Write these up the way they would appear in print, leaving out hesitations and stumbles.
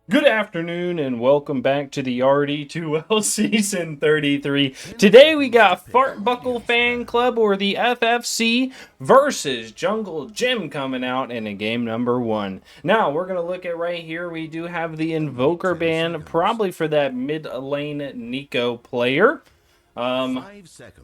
Good afternoon and welcome back to the RD2L Season 33. Today we got Fartbuckle Fan Club, or the FFC, versus Jungle Gym coming out in a game number 1. Now we're going to look at right here, we do have the Invoker ban, probably for that mid lane Nico player. Um,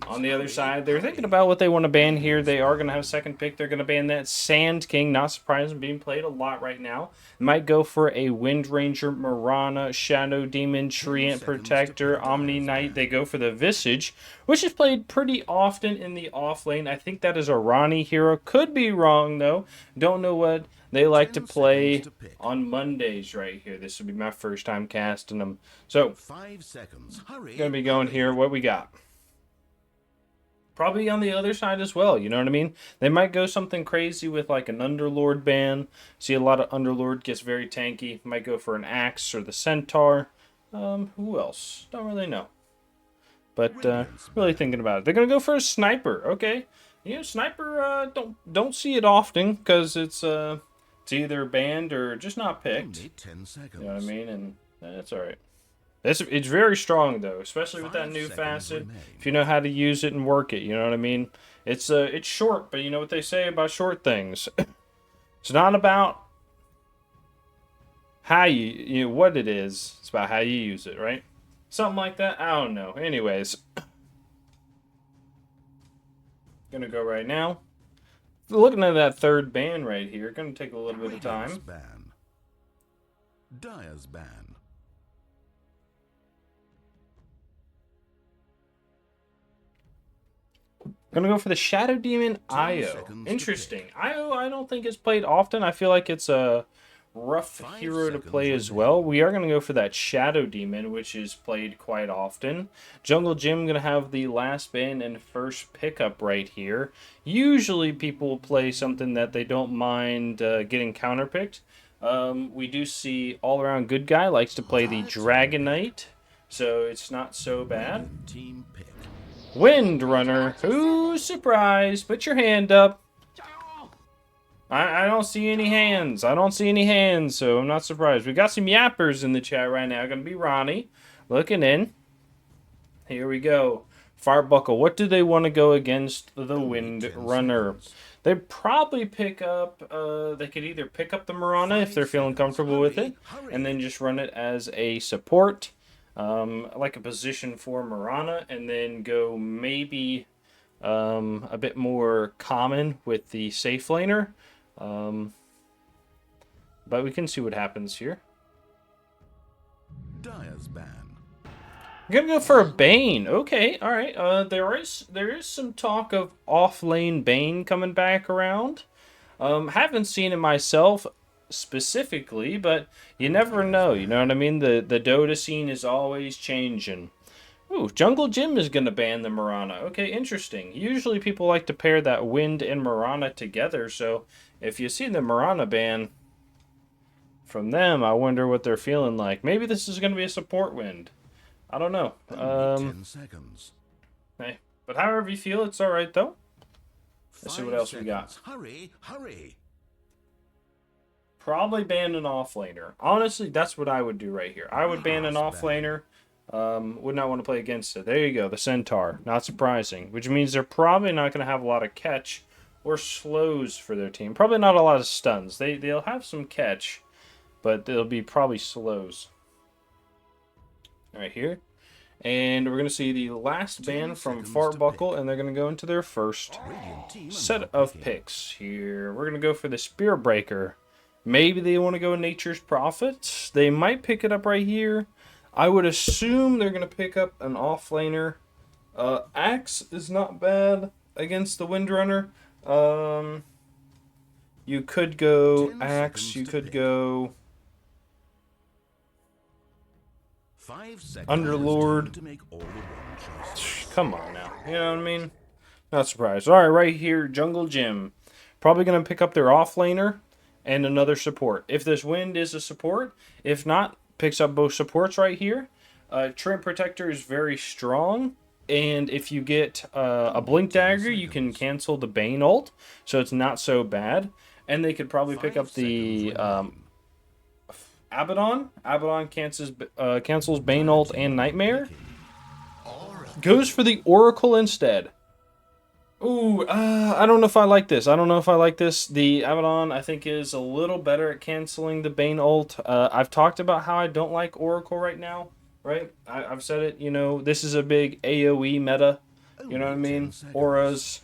on the other side, they're thinking about what they want to ban here. They are going to have a second pick. They're going to ban that Sand King. Not surprising, being played a lot right now. Might go for a Wind Ranger, Mirana, Shadow Demon, Treant Protector, Omni Knight. They go for the Visage, which is played pretty often in the off lane. I think that is a Ronnie hero. Could be wrong, though. Don't know what they like to play on Mondays right here. This would be my first time casting them. So, 5 seconds. Hurry. going to be going here. What we got? Probably on the other side as well, you know what I mean? They might go something crazy with like an Underlord ban. See a lot of Underlord gets very tanky. Might go for an Axe or the Centaur. Who else? Don't really know. But really thinking about it. They're gonna go for a Sniper. Okay. You know, Sniper don't see it often because it's either banned or just not picked. Only 10 seconds. You know what I mean? And that's alright. It's very strong though, especially with that 5 new seconds facet. remain. If you know how to use it and work it, you know what I mean. It's short, but you know what they say about short things. It's not about how you know what it is. It's about how you use it, right? Something like that. I don't know. Anyways, gonna go right now. Looking at that third ban right here, gonna take a little bit of Radiant's time. ban. Dire's ban. Gonna go for the Shadow Demon 10 Io. seconds to Interesting. pick. Io, I don't think it's played often. I feel like it's a rough 5 hero to seconds play as remain. well. We are gonna go for that Shadow Demon, which is played quite often. Jungle Gym gonna have the last ban and first pickup right here. Usually people play something that they don't mind getting counterpicked. We do see all around good guy likes to play the Dragon Knight, so it's not so bad. Radiant team pick. Wind Runner. Who's surprised? Put your hand up. I don't see any hands. I don't see any hands, so I'm not surprised. We got some yappers in the chat right now. Gonna be Ronnie looking in. Here we go. Fartbuckle. What do they want to go against the Wind 10 Runner? seconds. They probably pick up. They could either pick up the Mirana if they're feeling comfortable with it, and then just run it as a support. Like a position for Mirana, and then go maybe a bit more common with the safe laner. But we can see what happens here. Dire's ban. I'm gonna go for a Bane. Okay, all right. There is some talk of off lane Bane coming back around. Haven't seen it myself specifically, but you never know. You know what I mean? The Dota scene is always changing. Ooh, Jungle Gym is gonna ban the Mirana. Okay, interesting. Usually people like to pair that Wind and Mirana together, so if you see the Mirana ban from them, I wonder what they're feeling like. Maybe this is gonna be a support Wind. I don't know. Only 10 seconds. Hey, but however you feel, it's all right though. Let's see what 5 else we got. seconds. Hurry, hurry. Probably ban an offlaner. Honestly, that's what I would do right here. I would ban an offlaner. Would not want to play against it. There you go, the Centaur. Not surprising. Which means they're probably not going to have a lot of catch or slows for their team. Probably not a lot of stuns. They'll have some catch, but they'll be probably slows. Right here. And we're going to see the last ban from Fartbuckle, and they're going to go into their first Radiant team are set now of picking. picks here. We're going to go for the Spear Breaker. Maybe they want to go Nature's Prophet. They might pick it up right here. I would assume they're going to pick up an offlaner. Axe is not bad against the Windrunner. You could go 10 Axe. seconds You to could pick. go 5 seconds. Underlord. To make all the wrong choices. Come on now. You know what I mean? Not surprised. All right, right here, Jungle Gym. Probably going to pick up their offlaner and another support. If this Wind is a support, if not, picks up both supports right here. Treant Protector is very strong, and if you get a Blink Dagger, you can cancel the Bane ult, so it's not so bad. And they could probably pick up the Abaddon. Abaddon cancels Bane ult and Nightmare. Goes for the Oracle instead. Ooh, I don't know if I like this. I don't know if I like this. The Abaddon, I think, is a little better at canceling the Bane ult. I've talked about how I don't like Oracle right now, right? I've said it, you know, this is a big AoE meta. You know what I mean? Auras,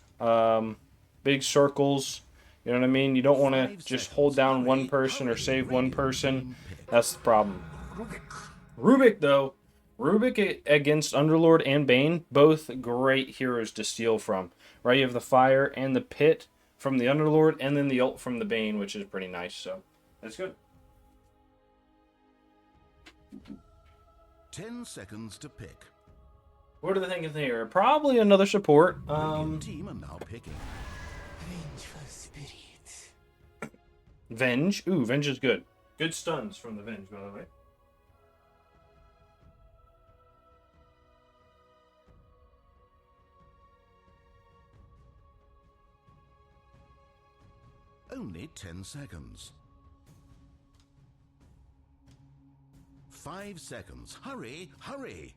big circles. You know what I mean? You don't want to just hold down one person or save one person. That's the problem. Rubik, though. Rubik against Underlord and Bane, both great heroes to steal from. Right, you have the fire and the pit from the Underlord, and then the ult from the Bane, which is pretty nice. So that's good. 10 seconds to pick. What are they thinking here? Probably another support. Team are now picking. Vengeful spirit. Venge. Ooh, Venge is good. Good stuns from the Venge, by the way. Only 10 seconds. 5 seconds. Hurry, hurry.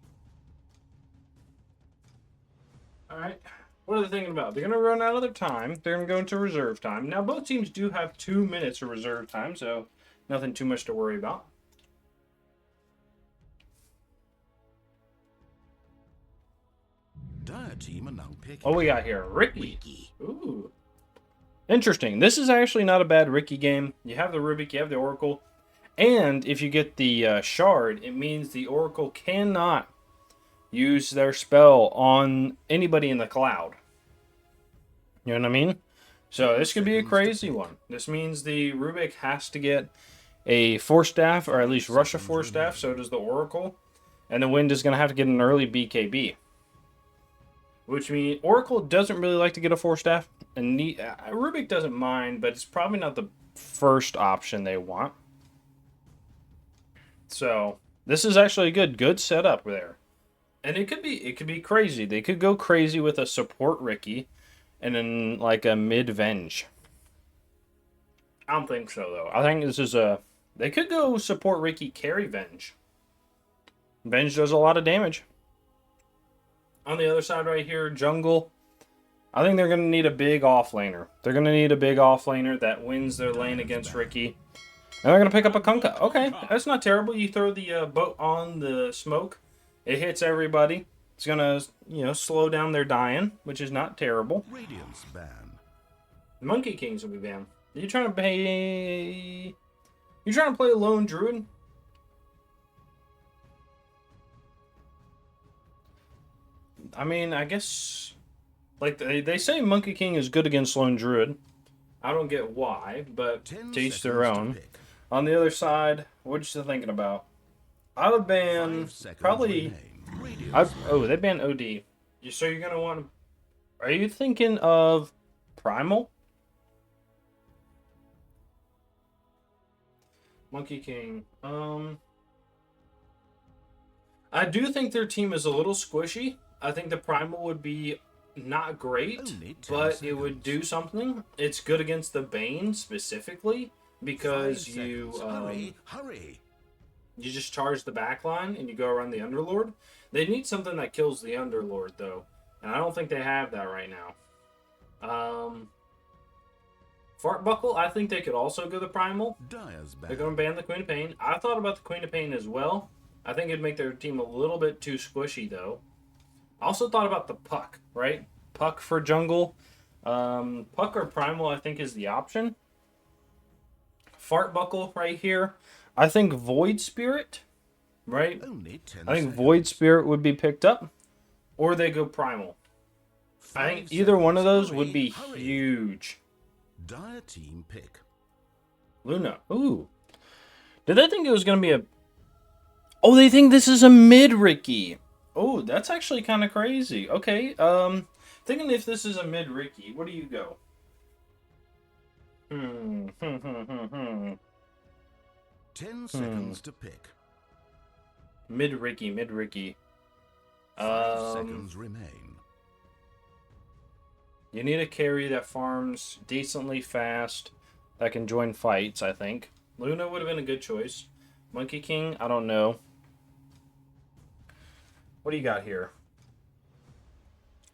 All right. What are they thinking about? They're going to run out of their time. They're going to go into reserve time. Now, both teams do have 2 minutes of reserve time, so nothing too much to worry about. Dire team are now picking. What we got here? Ricky. Ooh. Interesting. This is actually not a bad Ricky game. You have the Rubik, you have the Oracle. And if you get the Shard, it means the Oracle cannot use their spell on anybody in the cloud. You know what I mean? So this could be a crazy one. This means the Rubik has to get a Force Staff, or at least rush a Force Staff, so does the Oracle. And the Wind is going to have to get an early BKB. Which means Oracle doesn't really like to get a Force Staff. And Rubik doesn't mind, but it's probably not the first option they want. So this is actually a good setup there. And it could be crazy. They could go crazy with a support Ricky and then like a mid Venge. I don't think so though. I think this is they could go support Ricky carry Venge. Venge does a lot of damage. On the other side right here, jungle. I think they're going to need a big offlaner. They're going to need a big offlaner that wins their lane against Ricky. And they're going to pick up a Kunkka. Okay, that's not terrible. You throw the boat on the smoke. It hits everybody. It's going to, you know, slow down their dying, which is not terrible. Radiance ban. Monkey Kings will be banned. Are you trying to pay... You trying to play a lone druid? I mean, I guess... Like, they say Monkey King is good against lone druid. I don't get why, but to each their own. On the other side, what you thinking about? I would ban... Probably... they banned OD. So you're going to want to... Are you thinking of Primal? Monkey King. I do think their team is a little squishy. I think the Primal would be not great, but it would do something. It's good against the Bane specifically because you you just charge the backline and you go around the Underlord. They need something that kills the Underlord though, and I don't think they have that right now. Fartbuckle, I think they could also go the Primal. They're going to ban the Queen of Pain. I thought about the Queen of Pain as well. I think it'd make their team a little bit too squishy, though. I also thought about the Puck, right? Puck for jungle. Puck or Primal, I think, is the option. Fartbuckle right here. I think Void Spirit, right? I think Void Spirit would be picked up. Or they go Primal. I think either one of those would be huge. Dire team pick. Luna. Ooh. Did they think it was going to be a... Oh, they think this is a mid Ricky. Oh, that's actually kind of crazy. Okay. Thinking if this is a mid Ricky, what do you go? 10 seconds to pick. Mid Ricky. 5 seconds remain. You need a carry that farms decently fast, that can join fights, I think. Luna would have been a good choice. Monkey King? I don't know. What do you got here?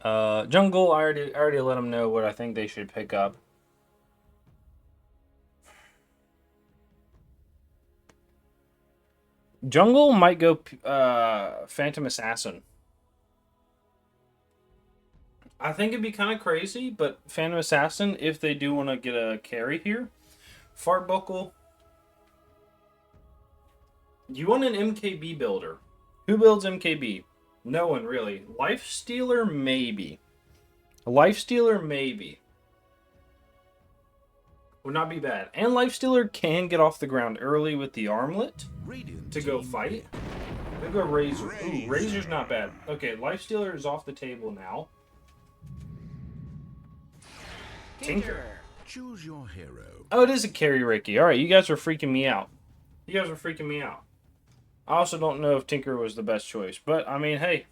Jungle, I already let them know what I think they should pick up. Jungle might go Phantom Assassin. I think it'd be kind of crazy, but Phantom Assassin, if they do want to get a carry here. Fartbuckle. You want an MKB builder. Who builds MKB? No one, really. Lifestealer, maybe. Lifestealer, maybe. Would not be bad. And Lifestealer can get off the ground early with the armlet to go fight. They go Razor. Ooh, Razor's not bad. Okay, Lifestealer is off the table now. Tinker. Choose your hero. Oh, it is a carry Ricky. Alright, you guys are freaking me out. You guys are freaking me out. I also don't know if Tinker was the best choice. But, I mean, hey.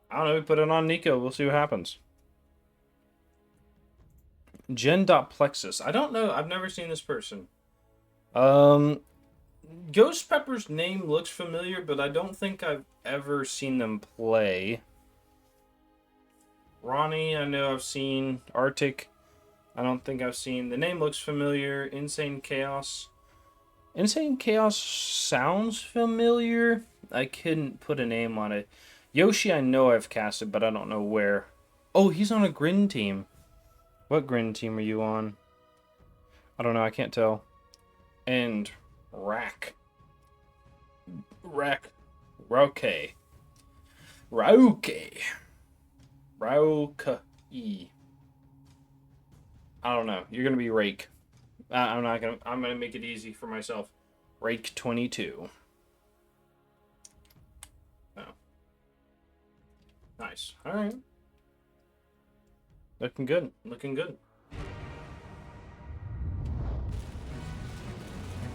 I don't know. We put it on Nico. We'll see what happens. Gen.plexus. I don't know. I've never seen this person. Ghost Pepper's name looks familiar, but I don't think I've ever seen them play. Ronnie, I know I've seen. Arctic, I don't think I've seen. The name looks familiar. Insane Chaos. Insane Chaos sounds familiar. I couldn't put a name on it. Yoshi, I know I've casted, but I don't know where. Oh, he's on a Grin team. What Grin team are you on? I don't know. I can't tell. And Rack. Rauke. I don't know. You're gonna be Rake. I'm not gonna. I'm gonna make it easy for myself. Rake 22. Oh. Nice. All right. Looking good. Looking good.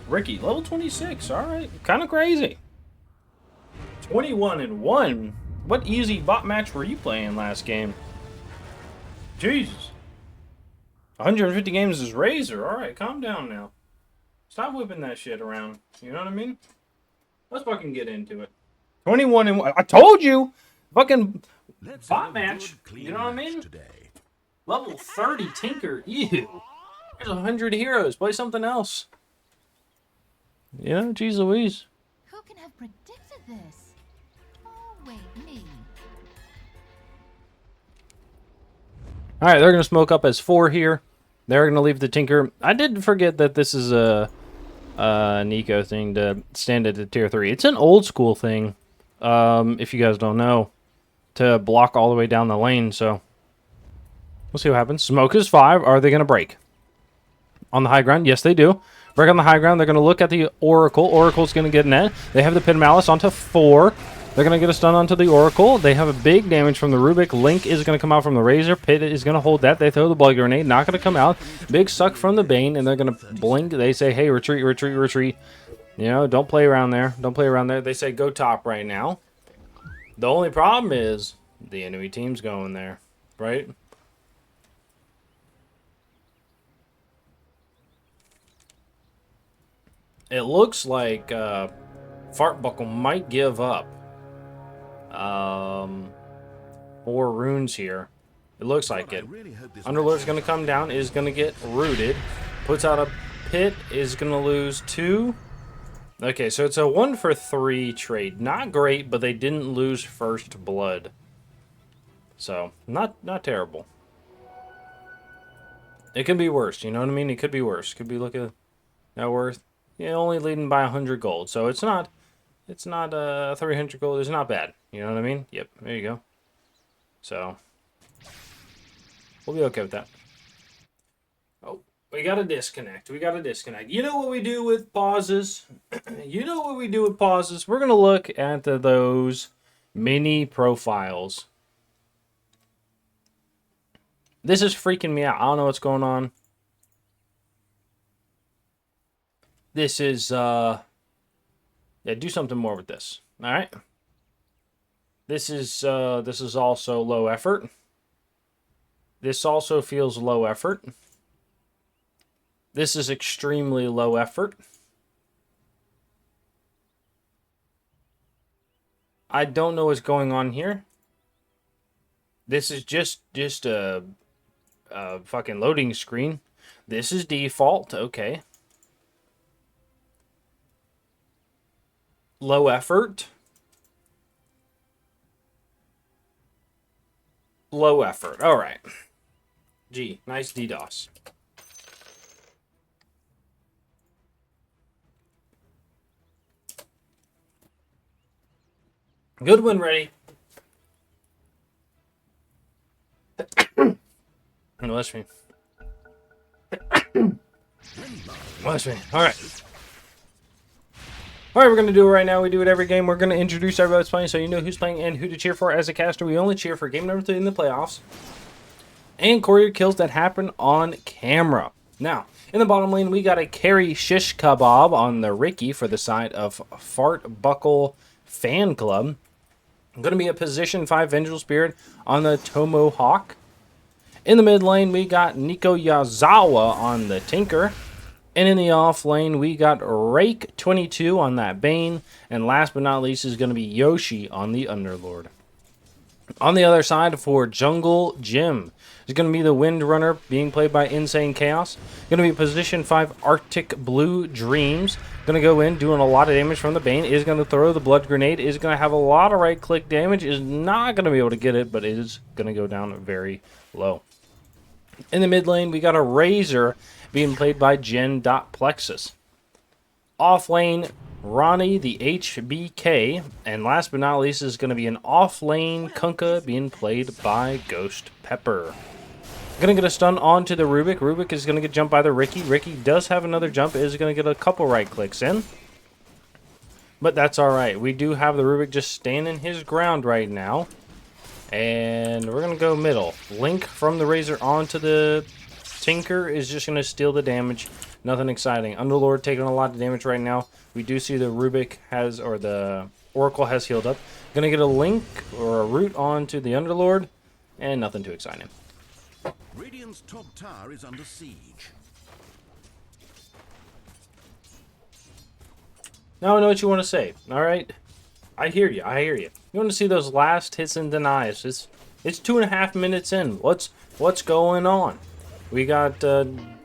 Ricky, level 26. All right. Kind of crazy. 21-1. What easy bot match were you playing last game? Jesus. 150 games is Razor. All right, calm down now. Stop whipping that shit around. You know what I mean? Let's fucking get into it. 21-1. I told you. Fucking Let's bot have a match. good, clean You know what I match mean? Today. Level 30 Tinker. Ew. There's 100 heroes. Play something else. Yeah, geez Louise. Who can have predicted this? Oh, wait, me. Alright, they're going to smoke up as 4 here. They're going to leave the Tinker. I did forget that this is a Nico thing to stand at the tier 3. It's an old school thing, if you guys don't know, to block all the way down the lane, so we'll see what happens. Smoke is 5. Are they going to break? On the high ground? Yes, they do. Break on the high ground. They're going to look at the Oracle. Oracle's going to get net. They have the Pin Malice onto 4. They're going to get a stun onto the Oracle. They have a big damage from the Rubik. Link is going to come out from the Razor. Pit is going to hold that. They throw the Blood Grenade. Not going to come out. Big suck from the Bane, and they're going to blink. They say, hey, retreat, retreat, retreat. You know, don't play around there. Don't play around there. They say go top right now. The only problem is the enemy team's going there, right? It looks like Fartbuckle might give up 4 runes here. It looks like it. Underlord's going to come down, is going to get rooted. Puts out a pit, is going to lose 2. Okay, so it's a 1 for 3 trade. Not great, but they didn't lose first blood. So, not terrible. It could be worse, you know what I mean? It could be worse. Could be looking at net worth. Yeah, only leading by 100 gold. So it's not 300 gold. It's not bad. You know what I mean? Yep, there you go. So we'll be okay with that. Oh, we got a disconnect. We got a disconnect. You know what we do with pauses? You know what we do with pauses? We're going to look at those mini profiles. This is freaking me out. I don't know what's going on. This is, yeah, do something more with this. All right. This is also low effort. This also feels low effort. This is extremely low effort. I don't know what's going on here. This is just a fucking loading screen. This is default. Okay. Low effort. Low effort. All right. Gee, nice DDoS. Good one, ready. Bless me. Bless me. All right. All right, we're going to do it right now. We do it every game. We're going to introduce everybody that's playing so you know who's playing and who to cheer for. As a caster, we only cheer for game number 3 in the playoffs and courier kills that happen on camera. Now, in the bottom lane, we got a carry shish kebab on the Ricky for the side of Fartbuckle Fan Club. Going to be a position 5 Vengeful Spirit on the Tomahawk. In the mid lane, we got Nico Yazawa on the Tinker. And in the off lane, we got Rake 22 on that Bane. And last but not least is going to be Yoshi on the Underlord. On the other side for Jungle Jim is going to be the Windrunner being played by Insane Chaos. Going to be position 5 Arctic Blue Dreams. Going to go in doing a lot of damage from the Bane. Is going to throw the Blood Grenade. Is going to have a lot of right click damage. Is not going to be able to get it, but it is going to go down very low. In the mid lane, we got a Razor being played by Jen.Plexus. Off lane, Ronnie the HBK. And last but not least is going to be an off lane Kunkka being played by Ghost Pepper. Going to get a stun onto the Rubik. Rubik is going to get jumped by the Ricky. Ricky does have another jump. Is going to get a couple right clicks in. But that's alright. We do have the Rubik just standing his ground right now. And we're going to go middle. Link from the Razor onto the Tinker is just going to steal the damage. Nothing exciting. Underlord taking a lot of damage right now. We do see the Rubik has, or the Oracle has healed up. Going to get a Link or a root onto the Underlord. And nothing too exciting. Radiant's top tower is under siege. Now I know what you want to say. Alright? I hear you. I hear you. You want to see those last hits and denies. It's 2.5 minutes in. What's going on? We got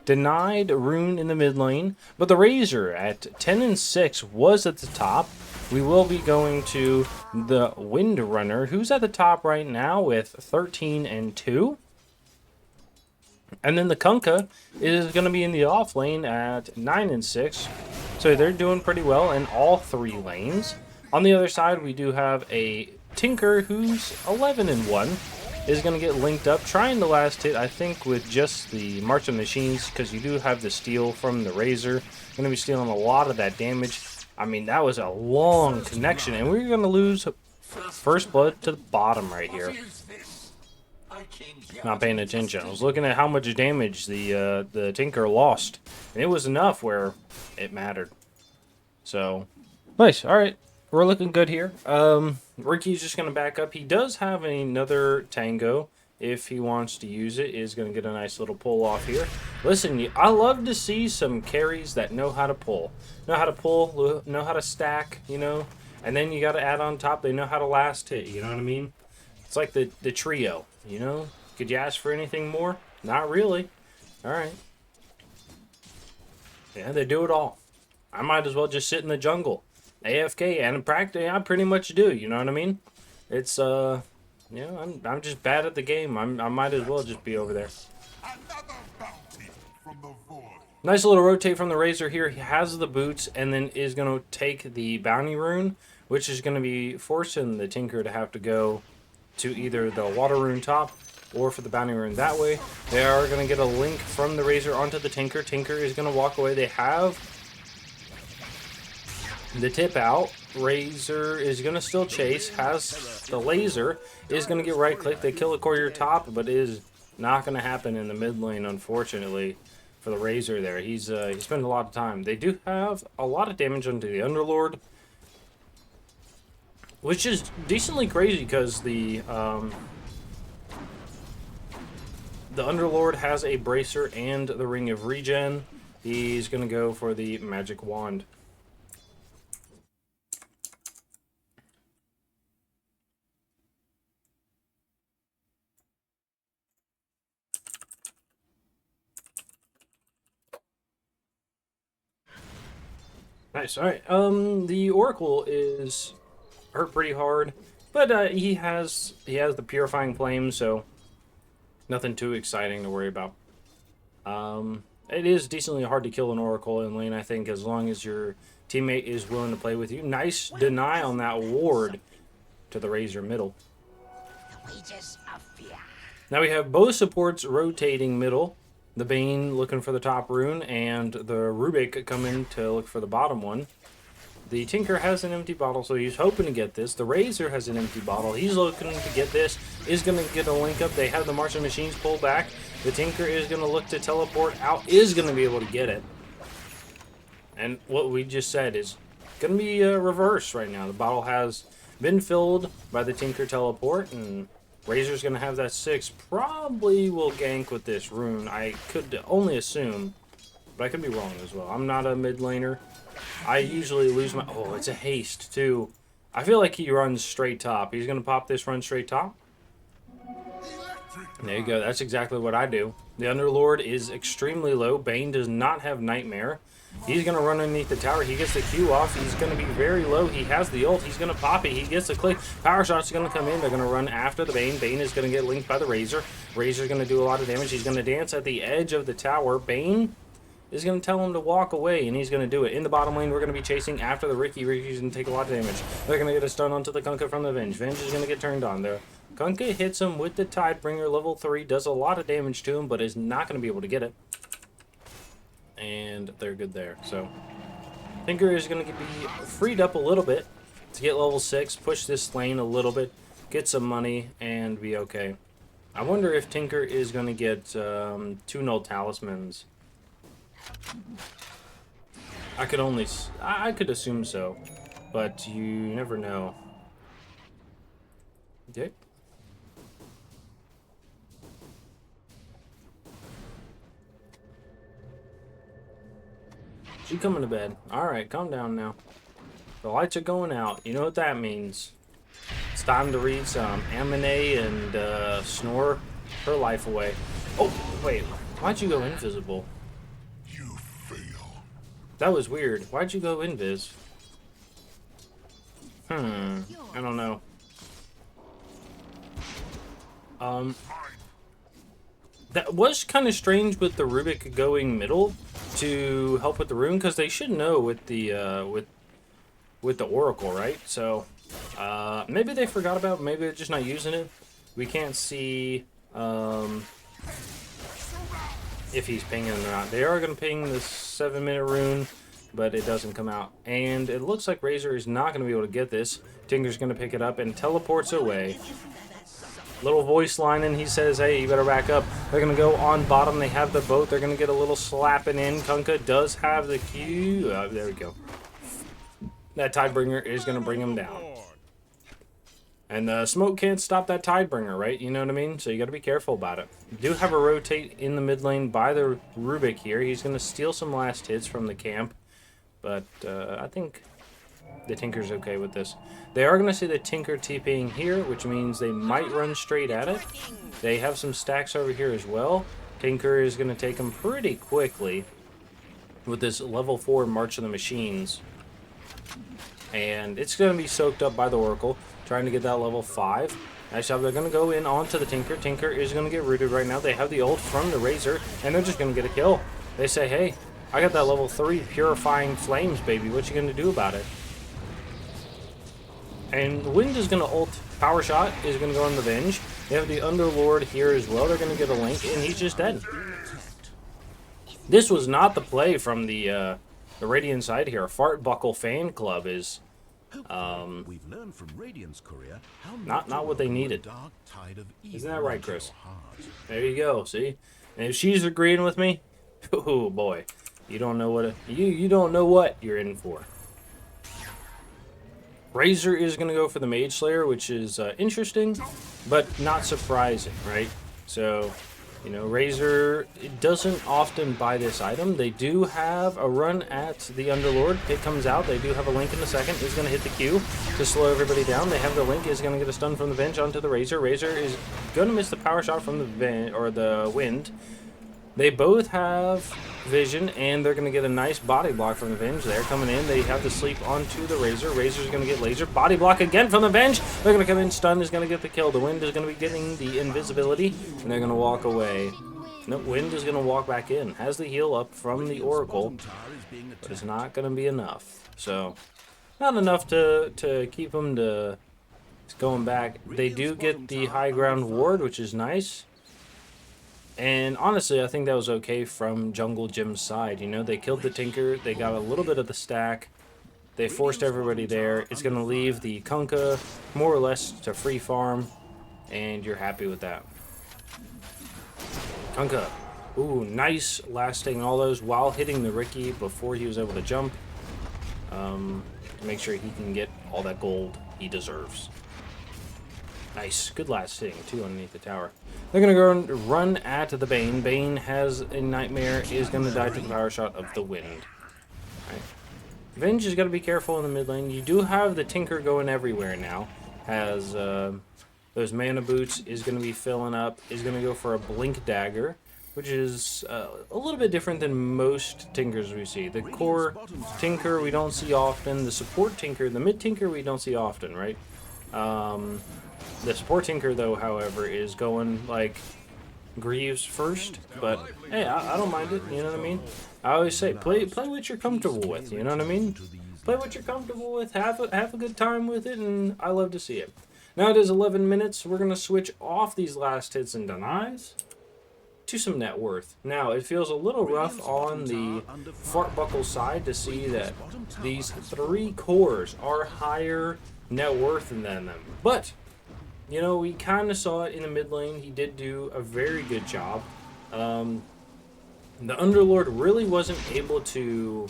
denied Rune in the mid lane, but the Razor at 10 and 6 was at the top. We will be going to the Windrunner, who's at the top right now with 13 and 2. And then the Kunkka is going to be in the off lane at 9 and 6. So they're doing pretty well in all 3 lanes. On the other side, we do have a Tinker who's 11 and 1. Is going to get linked up, trying the last hit, I think, with just the March of Machines, because you do have the steal from the Razor. Going to be stealing a lot of that damage. I mean, that was a long connection, and we're going to lose first blood to the bottom right here. Not paying attention. I was looking at how much damage the Tinker lost, and it was enough where it mattered. So, nice. All right. We're looking good here. Ricky's just going to back up. He does have another Tango. If he wants to use it, is going to get a nice little pull off here. Listen, I love to see some carries that know how to pull. Know how to pull, know how to stack, you know. And then you got to add on top, they know how to last hit, you know what I mean? It's like the trio, you know. Could you ask for anything more? Not really. All right. Yeah, they do it all. I might as well just sit in the jungle. AFK, and in practice, I pretty much do, you know what I mean? It's, you know, I'm just bad at the game. I might as well just be over there. Nice little rotate from the Razor here. He has the boots, and then is going to take the bounty rune, which is going to be forcing the Tinker to have to go to either the water rune top or for the bounty rune that way. They are going to get a link from the Razor onto the Tinker. Tinker is going to walk away. They have the tip out. Razor is going to still chase, has the laser, is going to get right click. They kill the courier top, but it is not going to happen in the mid lane, unfortunately, for the Razor there. He spends a lot of time. They do have a lot of damage onto the Underlord, which is decently crazy because the Underlord has a Bracer and the Ring of Regen. He's going to go for the Magic Wand. Nice. All right. The Oracle is hurt pretty hard, but he has the purifying flame, so nothing too exciting to worry about. It is decently hard to kill an Oracle in lane, I think, as long as your teammate is willing to play with you. Nice deny on that ward to the Razor middle. Now we have both supports rotating middle. The Bane looking for the top rune, and the Rubik coming to look for the bottom one. The Tinker has an empty bottle, so he's hoping to get this. The Razor has an empty bottle. He's looking to get this. Is going to get a link up. They have the Martian Machines pull back. The Tinker is going to look to teleport out. Is going to be able to get it. And what we just said is going to be reverse right now. The bottle has been filled by the Tinker teleport, and Razor's going to have that 6. Probably will gank with this rune. I could only assume, but I could be wrong as well. I'm not a mid laner. I usually lose my... Oh, it's a haste, too. I feel like he runs straight top. He's going to pop this run straight top. There you go. That's exactly what I do. The Underlord is extremely low. Bane does not have Nightmare. He's going to run underneath the tower. He gets the Q off. He's going to be very low. He has the ult. He's going to pop it. He gets the click. Power shot's going to come in. They're going to run after the Bane. Bane is going to get linked by the Razor. Razor's going to do a lot of damage. He's going to dance at the edge of the tower. Bane is going to tell him to walk away, and he's going to do it. In the bottom lane, we're going to be chasing after the Ricky. Ricky's going to take a lot of damage. They're going to get a stun onto the Kunkka from the Venge. Venge is going to get turned on there. Kunkka hits him with the Tidebringer level 3, does a lot of damage to him, but is not going to be able to get it. And they're good there. So Tinker is going to be freed up a little bit to get level 6, push this lane a little bit, get some money, and be okay. I wonder if Tinker is going to get 2 null talismans. I could assume so, but you never know. Okay. She coming to bed. Alright, calm down now. The lights are going out. You know what that means. It's time to read some M&A and snore her life away. Oh, wait. Why'd you go invisible? That was weird. Why'd you go invis? I don't know. That was kind of strange with the Rubik going middle to help with the rune, because they should know with the with the Oracle, right? So maybe they forgot about it. Maybe they're just not using it. We can't see if he's pinging or not. They are going to ping the 7-minute rune, but it doesn't come out. And it looks like Razor is not going to be able to get this. Tinker's going to pick it up and teleports away. Little voice line, and he says, hey, you better back up. They're going to go on bottom. They have the boat. They're going to get a little slapping in. Kunkka does have the Q. There we go. That Tidebringer is going to bring him down. And the smoke can't stop that Tidebringer, right? You know what I mean? So you got to be careful about it. You do have a rotate in the mid lane by the Rubik here. He's going to steal some last hits from the camp. But I think the Tinker's okay with this. They are going to see the Tinker TPing here, which means they might run straight at it. They have some stacks over here as well. Tinker is going to take them pretty quickly with this level 4 March of the Machines. And it's going to be soaked up by the Oracle, trying to get that level 5. Actually, they're going to go in onto the Tinker. Tinker is going to get rooted right now. They have the ult from the Razor, and they're just going to get a kill. They say, hey, I got that level 3 Purifying Flames, baby. What you going to do about it? And Wind is going to ult. Power Shot is going to go on the Venge. They have the Underlord here as well. They're going to get a link, and he's just dead. This was not the play from the Radiant side here. Fartbuckle fan club is We've learned from Radiant's courier how not what they needed. dark tide of Isn't that right, Chris? your heart. There you go. See, and if she's agreeing with me, oh boy, you don't know what you don't know what you're in for. Razor is going to go for the Mage Slayer, which is interesting, but not surprising, right? So, you know, Razor doesn't often buy this item. They do have a run at the Underlord. It comes out. They do have a link in a second. Is going to hit the Q to slow everybody down. They have the link. Is going to get a stun from the Venge onto the Razor. Razor is going to miss the power shot from the Wind. They both have vision, and they're going to get a nice body block from the Venge. They're coming in. They have to sleep onto the Razor. Razor's going to get laser. Body block again from the Venge. They're going to come in. Stun is going to get the kill. The Wind is going to be getting the invisibility, and they're going to walk away. No, Wind is going to walk back in. Has the heal up from the Oracle, but it's not going to be enough. So, not enough to keep them to going back. They do get the high ground ward, which is nice. And honestly, I think that was okay from Jungle Jim's side. You know, they killed the Tinker. They got a little bit of the stack. They forced everybody there. It's going to leave the Kunkka more or less to free farm. And you're happy with that. Kunkka. Ooh, nice last taking all those while hitting the Ricky before he was able to jump. Make sure he can get all that gold he deserves. Nice. Good last hitting, too, underneath the tower. They're going to go and run at the Bane. Bane has a Nightmare, is going to die to the power shot of the Wind. Right. Venge has got to be careful in the mid lane. You do have the Tinker going everywhere now. Has those mana boots, is going to be filling up, is going to go for a Blink Dagger, which is a little bit different than most Tinkers we see. The core Tinker we don't see often. The support Tinker, the mid Tinker we don't see often, right? The support Tinker, though, however, is going, like, Greaves first. But, hey, I don't mind it, you know what I mean? I always say, play what you're comfortable with, you know what I mean? Play what you're comfortable with, have a good time with it, and I love to see it. Now it is 11 minutes. We're going to switch off these last hits and denies to some net worth. Now, it feels a little rough on the Fartbuckle side to see that these 3 cores are higher net worth than them. But you know, we kind of saw it in the mid lane. He did do a very good job. The Underlord really wasn't able to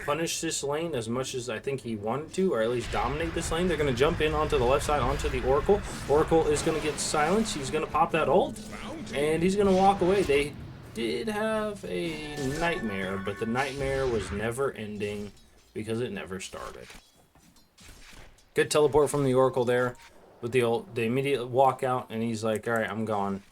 punish this lane as much as I think he wanted to, or at least dominate this lane. They're going to jump in onto the left side, onto the Oracle. Oracle is going to get silenced. He's going to pop that ult, and he's going to walk away. They did have a Nightmare, but the Nightmare was never ending because it never started. Good teleport from the Oracle there. With the ult, the immediate walkout, and he's like, alright, I'm gone.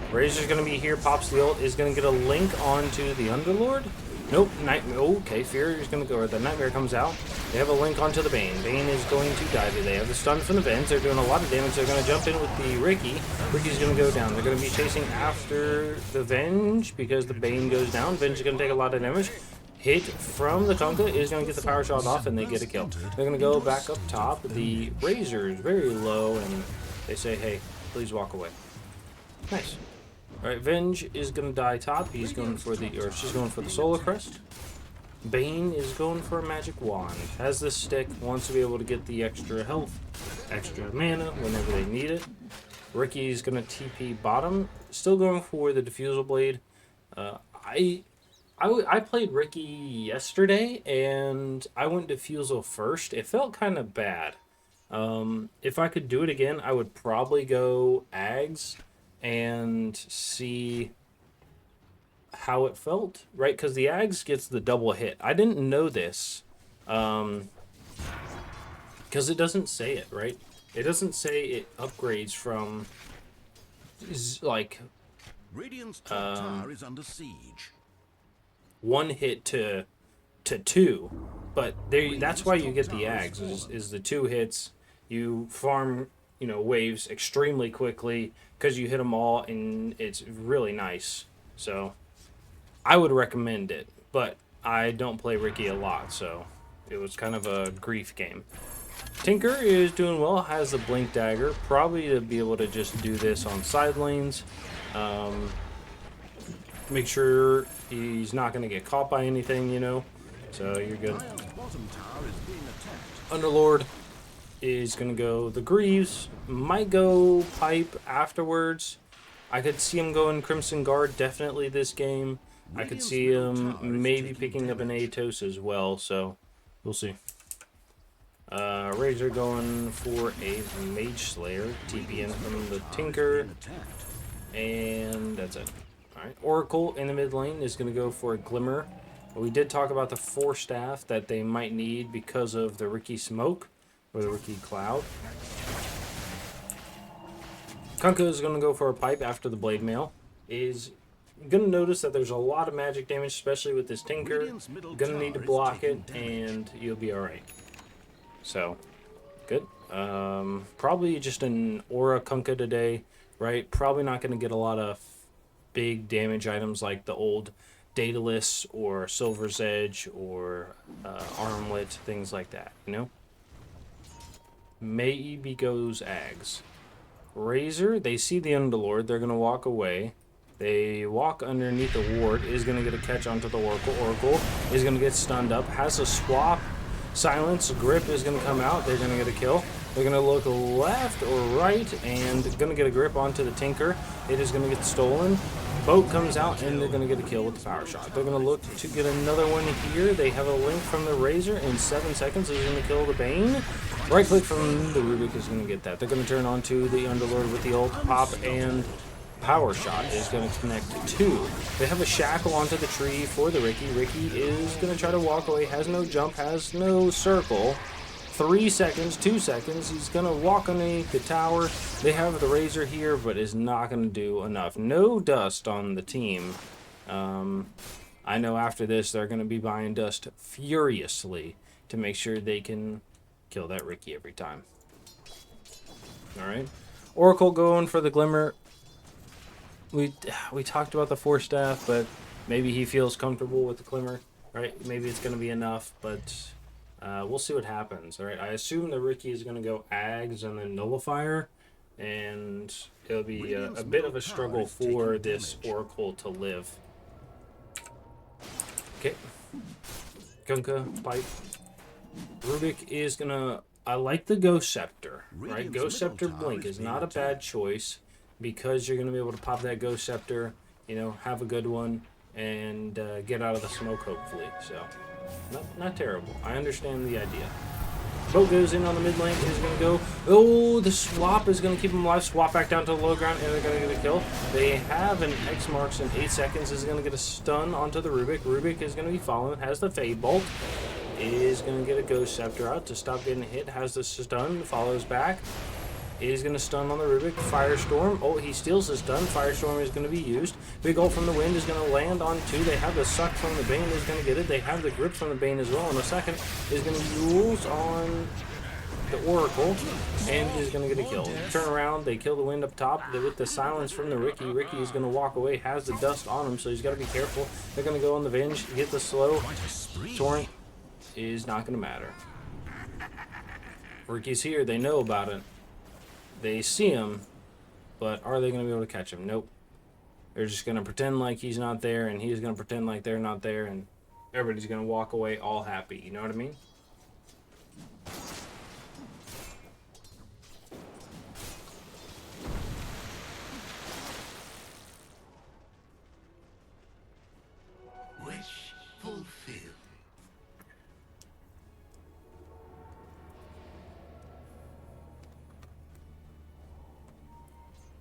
Razor's gonna be here, pops the ult, is gonna get a link onto the Underlord. Nope, Nightmare. Okay, Fear is gonna go, or the Nightmare comes out. They have a link onto the Bane. Bane is going to die. They have the stun from the Venge. They're doing a lot of damage. They're gonna jump in with the Ricky. Ricky's gonna go down. They're gonna be chasing after the Venge because the Bane goes down. Venge is gonna take a lot of damage. Hit from the Kunkka is going to get the power shot off, and they get a kill. They're going to go back up top. The Razor is very low, and they say, hey, please walk away. Nice. Alright, Venge is going to die top. He's going for the, or she's going for the Solar Crest. Bane is going for a Magic Wand. Has this stick, wants to be able to get the extra health, extra mana whenever they need it. Ricky's going to TP bottom. Still going for the Diffusal Blade. I played Ricky yesterday, and I went Diffusal first. It felt kind of bad. If I could do it again, I would probably go Ags and see how it felt, right? Because the Ags gets the double hit. I didn't know this, because it doesn't say it, right? It doesn't say it upgrades from, like, Radiant's top tower is under siege. 1 hit to 2, but that's why you get the Ags, is the 2 hits. You farm, you know, waves extremely quickly because you hit them all, and it's really nice. So I would recommend it, but I don't play Ricky a lot, so it was kind of a grief game. Tinker is doing well, has the Blink Dagger, probably to be able to just do this on side lanes. Make sure he's not going to get caught by anything, you know, so you're good. Underlord is going to go the Greaves, might go Pipe afterwards. I could see him going Crimson Guard definitely this game. I could see him maybe picking up an Atos as well, so we'll see. Razor going for a Mage Slayer, TPN from the Tinker, and that's it. Alright, Oracle in the mid lane is going to go for a Glimmer. We did talk about the 4 staff that they might need because of the Ricky Smoke, or the Ricky Cloud. Kunkka is going to go for a Pipe after the Blade Mail. Is gonna notice that there's a lot of magic damage, especially with this Tinker. Radiant's middle Gonna need to tower is block taking it, damage. and you'll be alright. So, good. Probably just an Aura Kunkka today, right? Probably not gonna get a lot of big damage items like the old Daedalus or Silver's Edge or Armlet, things like that, you know? Maybe goes Ags. Razor, they see the Underlord, they're going to walk away. They walk underneath the ward, is going to get a catch onto the Oracle. Oracle is going to get stunned up, has a swap. Silence, grip is going to come out, they're going to get a kill. They're going to look left or right and going to get a grip onto the Tinker. It is going to get stolen. Boat comes out and they're going to get a kill with the power shot. They're going to look to get another one here. They have a link from the Razor in 7 seconds. Is going to kill the Bane. Right click from the Rubik is going to get that. They're going to turn on to the Underlord with the ult pop, and power shot is going to connect to. They have a shackle onto the tree for the Ricky. Ricky is going to try to walk away. Has no jump. Has no circle. 3 seconds, 2 seconds. He's going to walk underneath the tower. They have the Razor here, but is not going to do enough. No dust on the team. I know after this, they're going to be buying dust furiously to make sure they can kill that Ricky every time. Alright. Oracle going for the Glimmer. We talked about the Force Staff, but maybe he feels comfortable with the Glimmer. Right? Maybe it's going to be enough, but... we'll see what happens. All right, I assume the Ricky is going to go Ags and then Nullifier, and it'll be a bit of a struggle for this Oracle to live. Okay. Kunkka, Pipe. Rubik is going to... I like the Ghost Scepter, right? Ghost Scepter Blink is not a bad choice because you're going to be able to pop that Ghost Scepter, you know, have a good one, and get out of the smoke, hopefully. So... Not terrible. I understand the idea. Boat goes in on the mid lane. Is going to go. Oh, the swap is going to keep him alive. Swap back down to the low ground, and they're going to get a kill. They have an X marks in 8 seconds. Is going to get a stun onto the Rubik. Rubik is going to be following. Has the Fade Bolt. Is going to get a Ghost Scepter out to stop getting hit. Has the stun. Follows back. Is going to stun on the Rubik. Firestorm. Oh, he steals his stun. Firestorm is going to be used. Big ult from the Wind is going to land on 2. They have the suck from the Bane. Is going to get it. They have the grip from the Bane as well. In a second, is going to use on the Oracle and is going to get a kill. Turn around. They kill the Wind up top. With the silence from the Ricky. Ricky is going to walk away. Has the dust on him, so he's got to be careful. They're going to go on the Venge. Get the slow. Torrent is not going to matter. Ricky's here. They know about it. They see him, but are they going to be able to catch him? Nope. They're just going to pretend like he's not there, and he's going to pretend like they're not there, and everybody's going to walk away all happy. You know what I mean? Wish fulfilled.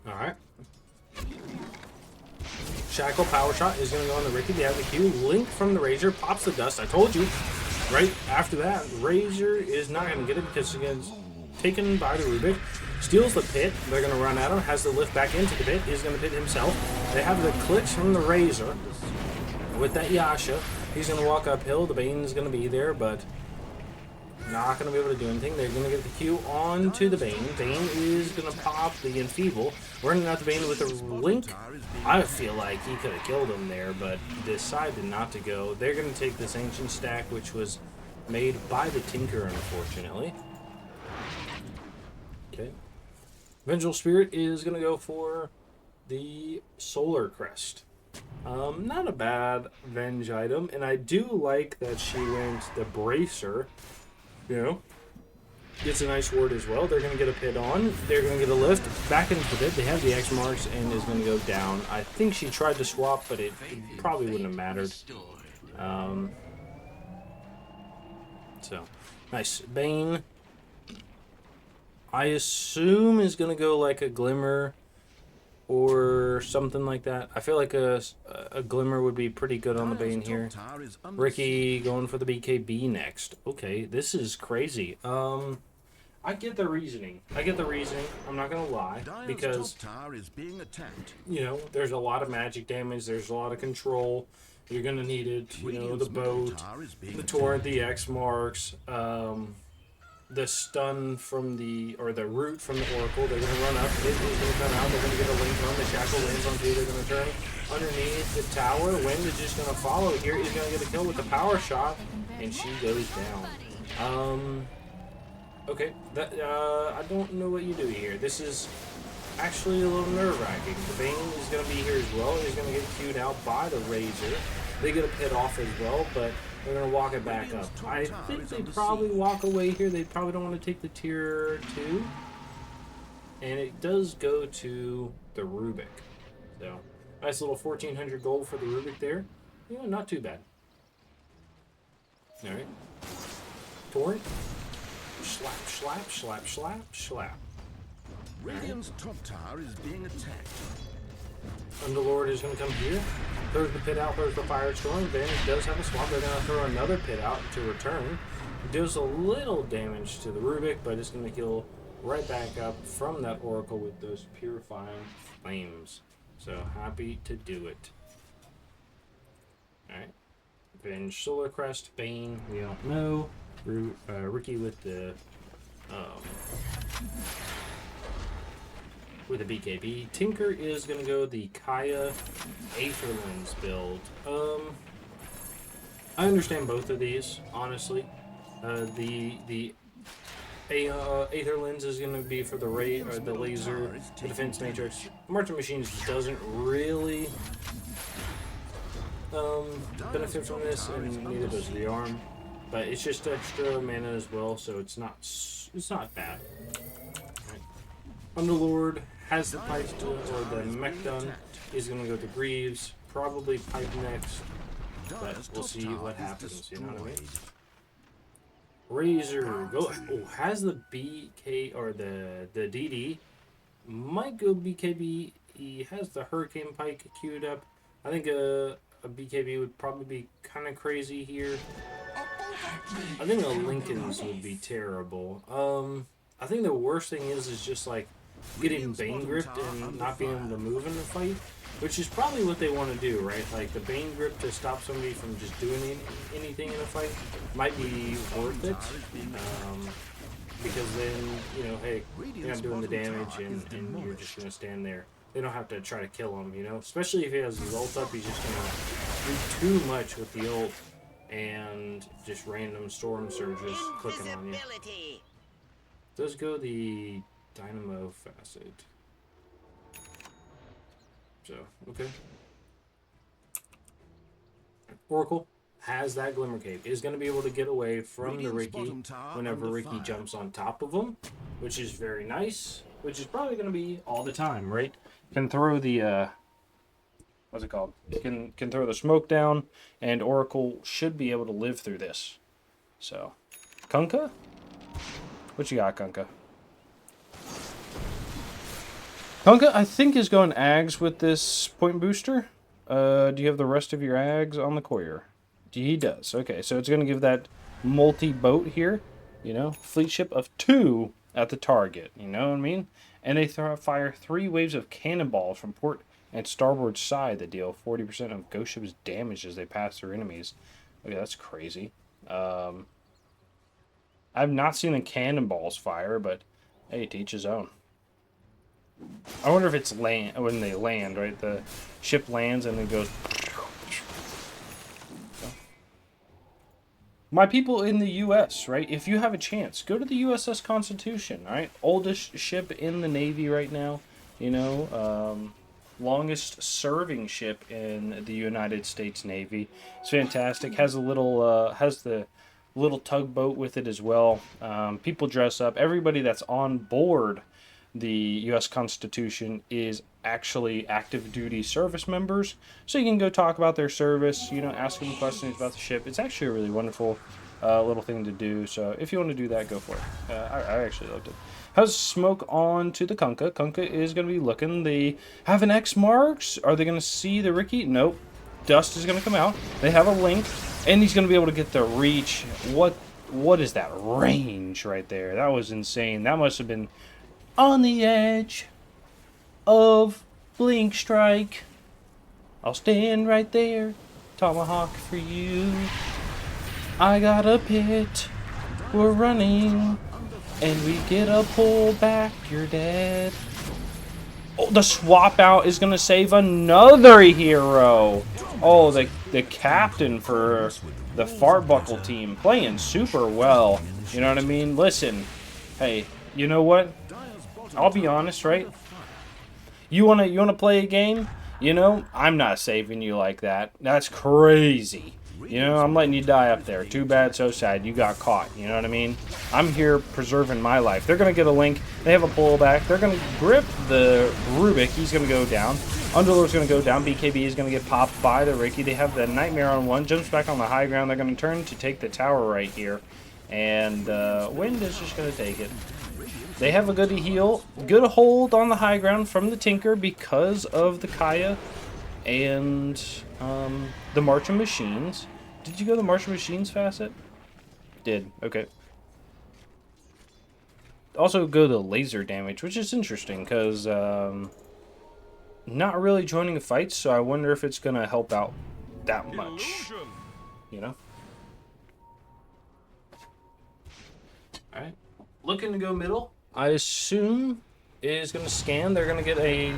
Alright. Shackle power shot is going to go on the Ricky. They have the Q. Link from the Razor. Pops the dust. I told you. Right after that, Razor is not going to get it because he gets taken by the Rubik. Steals the pit. They're going to run at him. Has the lift back into the pit. He's going to pit himself. They have the clicks from the Razor. With that Yasha, he's going to walk uphill. The Bane is going to be there, but... not going to be able to do anything. They're going to get the Q onto the Bane. Bane is going to pop the Enfeeble. Running out the Bane with a Link. I feel like he could have killed him there, but decided not to go. They're going to take this Ancient Stack, which was made by the Tinker, unfortunately. Okay. Vengeful Spirit is going to go for the Solar Crest. Not a bad Venge item, and I do like that she went the Bracer. You know, gets a nice ward as well. They're going to get a pit on. They're going to get a lift back into the pit. They have the X marks and is going to go down. I think she tried to swap, but it probably wouldn't have mattered. So, nice. Bane, I assume is going to go like a Glimmer or something like that. I feel like a Glimmer would be pretty good on the Bane here. Ricky going for the BKB next. Okay, this is crazy. I get the reasoning. I'm not gonna lie, Dire's because top tower is being attacked. you know there's a lot of magic damage. There's a lot of control. You're gonna need it. You know, the Radiant's middle boat, tower is being the attacked. torrent, the X marks, the stun from the root from the oracle. They're gonna run up. It is gonna come out. They're gonna get a link on. The shackle lands on two. They're gonna turn underneath the tower. Wind is just gonna follow here. He's gonna get a kill with the power shot, and she goes down. Okay, that I don't know what you do here. This is actually a little nerve-wracking. The Bane is going to be here as well. He's going to get queued out by the Razor. They get a pit off as well, but they're going to walk it back up. I think they probably walk away here. They probably don't want to take the tier 2. And it does go to the Rubik. So, nice little 1,400 gold for the Rubik there. Yeah, not too bad. Alright. Torrent. Slap, slap, slap, slap, slap. Radiant's top tower is being attacked. Underlord is going to come here. Throws the pit out, throws the firestorm. Then he does have a swamp. They're going to throw another pit out to return. Deals a little damage to the Rubik, but it's going to heal right back up from that Oracle with those purifying flames. So happy to do it. Alright. Venge, Solar Crest, Bane, we don't know. Ricky with the BKB. Tinker is gonna go the Kaya Aetherlens build. I understand both of these, honestly. The Aetherlens is gonna be for the the laser, the defense matrix. Marching Machines doesn't really benefit from this, and neither does the arm. But it's just extra mana as well, so it's not bad. Right. Underlord has the pipe or the mech done. He's gonna go to Greaves, probably pipe next, but we'll see what happens. You know what I mean? Razor has the BK or the DD. Might go BKB. He has the Hurricane Pike queued up. I think a BKB would probably be kind of crazy here. I think the Lincolns would be terrible. I think the worst thing is just like getting Bane gripped and not being able to move in the fight, which is probably what they want to do, right? Like the Bane grip to stop somebody from just doing anything in a fight might be worth it, because then you know, hey, you're not doing the damage and you're just gonna stand there. They don't have to try to kill him, you know. Especially if he has his ult up, he's just gonna do too much with the ult. And just random storm surges clicking on you. Does go the Dynamo Facet. So, okay. Oracle has that Glimmer Cape. Is going to be able to get away from the Ricky whenever Ricky jumps on top of him, which is very nice. Which is probably going to be all the time, right? Can throw the what's it called? Can throw the smoke down, and Oracle should be able to live through this. So, Kunkka? What you got, Kunkka? Kunkka, I think, is going Ags with this point booster. Do you have the rest of your Ags on the courier? He does. Okay, so it's going to give that multi-boat here, you know, fleet ship of 2 at the target, you know what I mean? And they fire 3 waves of cannonballs from port and starboard side that deal 40% of Ghost Ship's damage as they pass through enemies. Okay, that's crazy. I've not seen the cannonballs fire, but hey, to each his own. I wonder if it's when they land, right? The ship lands and then goes. My people in the U.S., right? If you have a chance, go to the USS Constitution, right? Oldest ship in the Navy right now, you know. Longest serving ship in the United States Navy. It's fantastic. Has a little has the little tugboat with it as well. People dress up. Everybody that's on board the U.S. Constitution is actually active duty service members, so you can go talk about their service, you know, ask them questions about the ship. It's actually a really wonderful little thing to do, so if you want to do that, go for it. I actually loved it. How's smoke on to the Kunkka? Kunkka is going to be looking. They have an X marks. Are they going to see the Ricky? Nope. Dust is going to come out. They have a link, and he's going to be able to get the reach. What what is that range right there? That was insane. That must have been on the edge of Blink Strike. I'll stand right there. Tomahawk for you. I got a pit. We're running. And we get a pull back. You're dead. Oh, the swap out is going to save another hero. Oh, the captain for the Fartbuckle team playing super well. You know what I mean? Listen, hey, you know what? I'll be honest, right? You wanna play a game? You know, I'm not saving you like that. That's crazy. You know, I'm letting you die up there. Too bad, so sad. You got caught. You know what I mean? I'm here preserving my life. They're going to get a link. They have a pullback. They're going to grip the Rubik. He's going to go down. Underlord's going to go down. BKB is going to get popped by the Ricky. They have the Nightmare on one. Jumps back on the high ground. They're going to turn to take the tower right here. And Wind is just going to take it. They have a good heal. Good hold on the high ground from the Tinker because of the Kaya and the Marching Machines. Did you go the Marching Machines facet? Did. Okay. Also go the laser damage, which is interesting because not really joining the fights, so I wonder if it's going to help out that much. You know? Alright. Looking to go middle. I assume is going to scan. They're going to get a...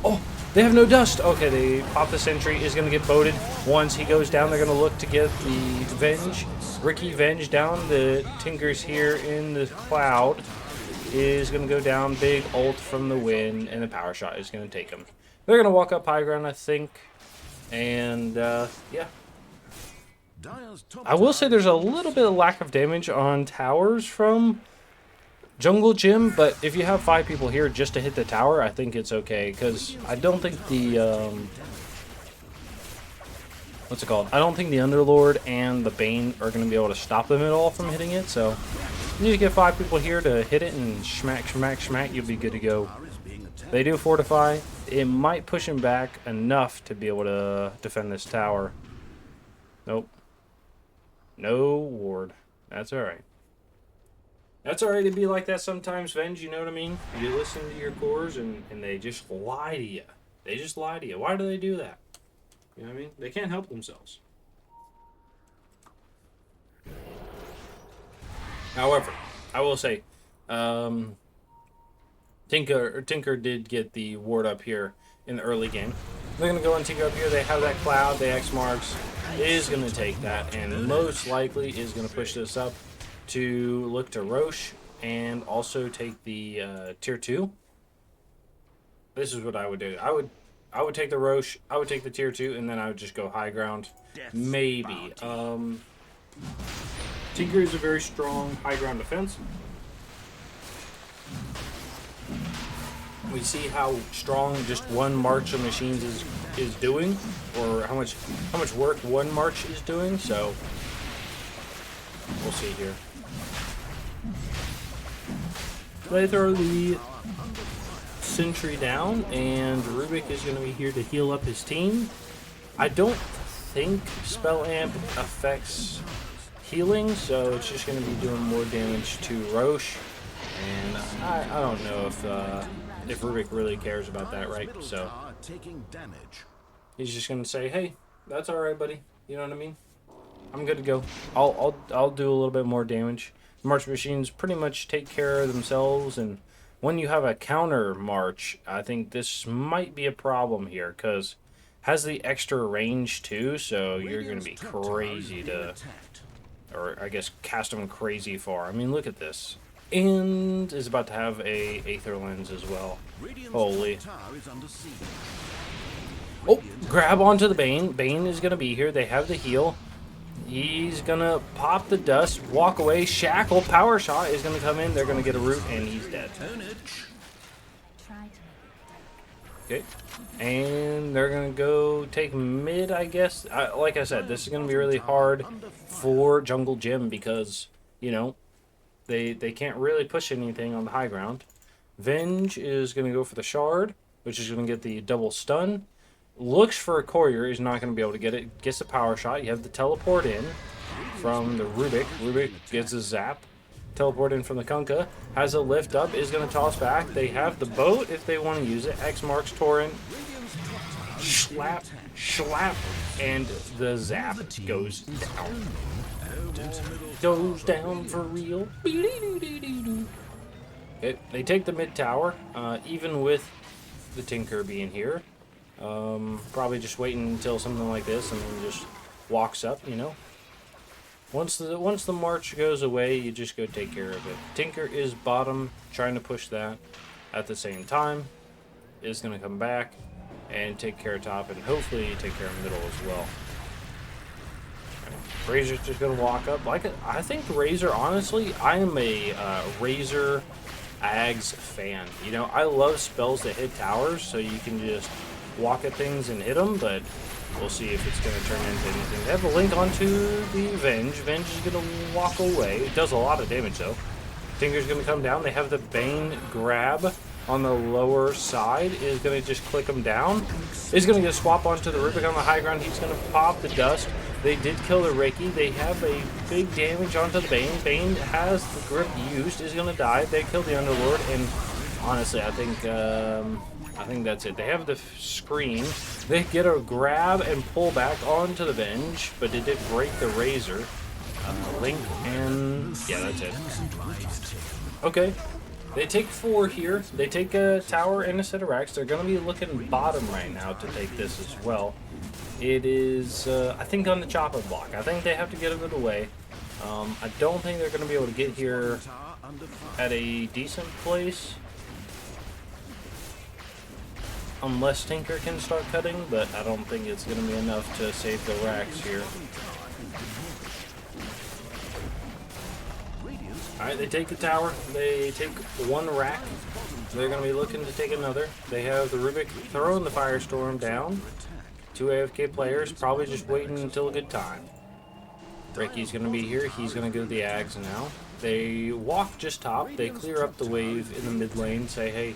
Oh! They have no dust. Okay, they pop the sentry. Is going to get boated. Once he goes down, they're going to look to get the Venge. Ricky Venge down. The Tinker's here in the cloud. Is going to go down. Big ult from the Wind. And the power shot is going to take him. They're going to walk up high ground, I think. And, yeah. I will say there's a little bit of lack of damage on towers from Jungle Gym, but if you have 5 people here just to hit the tower, I think it's okay, because I don't think the, what's it called? I don't think the Underlord and the Bane are going to be able to stop them at all from hitting it, so you need to get 5 people here to hit it, and smack, smack, smack, you'll be good to go. They do fortify. It might push him back enough to be able to defend this tower. Nope. No ward. That's alright. That's alright to be like that sometimes, Venge, you know what I mean? You listen to your cores and they just lie to you. They just lie to you. Why do they do that? You know what I mean? They can't help themselves. However, I will say, Tinker did get the ward up here in the early game. They're going to go and Tinker up here. They have that cloud. The X marks is going to take that and most likely is going to push this up to look to Roche and also take the tier 2. This is what I would do. I would take the Roche, I would take the tier 2, and then I would just go high ground. Maybe. Tinker is a very strong high ground defense. We see how strong just one march of machines is doing, or how much work one march is doing, so we'll see here. They throw the sentry down, and Rubik is going to be here to heal up his team. I don't think Spell Amp affects healing, so it's just going to be doing more damage to Roche. And I don't know if Rubik really cares about that, right? So he's just going to say, "Hey, that's all right, buddy." You know what I mean? I'm good to go. I'll do a little bit more damage. March machines pretty much take care of themselves, and when you have a counter march, I think this might be a problem here, because has the extra range too, so you're going to be crazy to, or I guess cast them crazy far. I mean, look at this. And is about to have a Aether Lens as well. Holy. Oh, grab onto the Bane. Bane is going to be here. They have the heal. He's going to pop the dust, walk away. Shackle, power shot is going to come in. They're going to get a root, and he's dead. Okay. And they're going to go take mid, I guess. Like I said, this is going to be really hard for Jungle Gym because, you know, they can't really push anything on the high ground. Venge is going to go for the shard, which is going to get the double stun. Looks for a courier, is not going to be able to get it. Gets the power shot. You have the teleport in. from the Rubik. Rubik gets a zap. Teleport in from the Kunkka. Has a lift up. Is going to toss back. They have the boat if they want to use it. X marks Torrent. Slap. Slap. And the zap goes down. Goes down for real. Okay, they take the mid tower. Even with the Tinker being here. Probably just waiting until something like this and then just walks up, you know. Once the march goes away, you just go take care of it. Tinker is bottom, trying to push that. At the same time, is going to come back and take care of top, and hopefully take care of middle as well. Razor's just going to walk up. I think Razor, honestly, I am a Razor Ags fan. You know, I love spells that hit towers, so you can just walk at things and hit them, but we'll see if it's going to turn into anything. They have a link onto the Venge. Venge is going to walk away. It does a lot of damage, though. Tinker's going to come down. They have the Bane grab on the lower side. Is going to just click him down. Is going to get a swap onto the Rubik on the high ground. He's going to pop the dust. They did kill the Reiki. They have a big damage onto the Bane. Bane has the grip used. Is going to die. They kill the Underlord, and honestly, I think that's it. They have the screen. They get a grab and pull back onto the Venge, but it did break the Razor. Link, and yeah, that's it. Okay. They take 4 here. They take a tower and a set of racks. They're going to be looking bottom right now to take this as well. It is, I think, on the chopping block. I think they have to get a bit away. I don't think they're going to be able to get here at a decent place. Unless Tinker can start cutting, but I don't think it's going to be enough to save the racks here. Alright, they take the tower. They take 1 rack. They're going to be looking to take another. They have the Rubik throwing the Firestorm down. 2 AFK players, probably just waiting until a good time. Ricky's going to be here. He's going to go to the Ags now. They walk just top. They clear up the wave in the mid lane. Say, hey,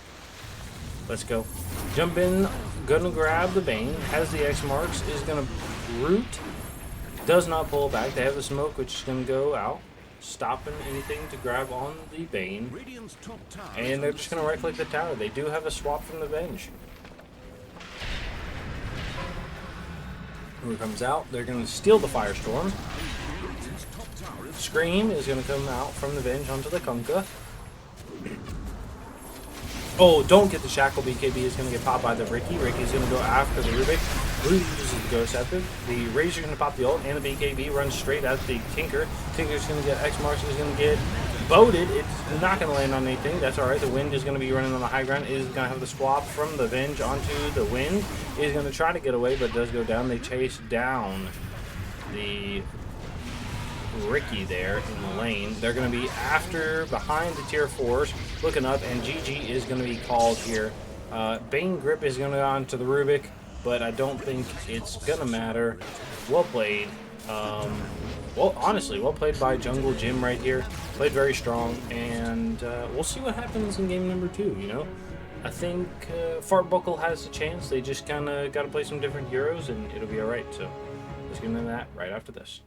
let's go. Jump in, gonna grab the Bane, has the X marks, is gonna root, does not pull back. They have the smoke, which is gonna go out, stopping anything to grab on the Bane, and they're just gonna right click the tower. They do have a swap from the Venge. Who comes out? They're gonna steal the Firestorm. Scream is gonna come out from the Venge onto the Kunkka. Oh, don't get the Shackle. BKB is going to get popped by the Ricky. Ricky's going to go after the Rubik. Loses the Ghost Scepter. The Razor going to pop the ult, and the BKB runs straight at the Tinker. Tinker's going to get X marks. Is going to get boated. It's not going to land on anything. That's alright. The Wind is going to be running on the high ground. Is going to have the swap from the Venge onto the Wind. Is going to try to get away, but does go down. They chase down the Ricky there in the lane. They're going to be behind the tier 4s, looking up, and GG is going to be called here. Bane grip is going to go on to the Rubik, but I don't think it's going to matter. Well played. Well, honestly, well played by Jungle Jim right here. Played very strong, and we'll see what happens in game number 2, you know? I think Fartbuckle has a chance. They just kind of got to play some different heroes, and it'll be alright. So let's get into that right after this.